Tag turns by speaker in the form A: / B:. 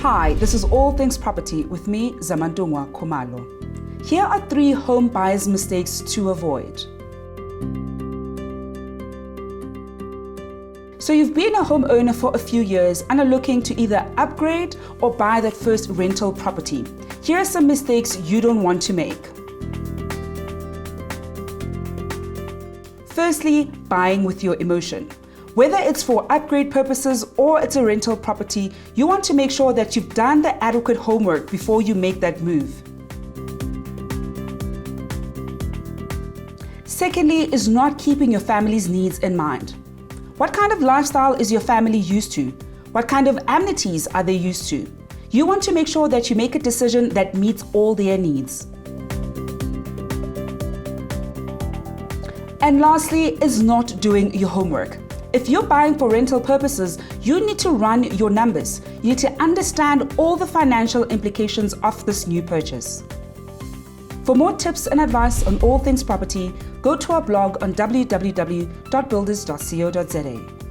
A: Hi, this is All Things Property with me, Zamantungwa Khumalo. Here are 3 home buyers' mistakes to avoid. So you've been a homeowner for a few years and are looking to either upgrade or buy that first rental property. Here are some mistakes you don't want to make. Firstly, buying with your emotion. Whether it's for upgrade purposes or it's a rental property, you want to make sure that you've done the adequate homework before you make that move. Secondly, is not keeping your family's needs in mind. What kind of lifestyle is your family used to? What kind of amenities are they used to? You want to make sure that you make a decision that meets all their needs. And lastly, is not doing your homework. If you're buying for rental purposes, you need to run your numbers. You need to understand all the financial implications of this new purchase. For more tips and advice on all things property, go to our blog on www.builders.co.za.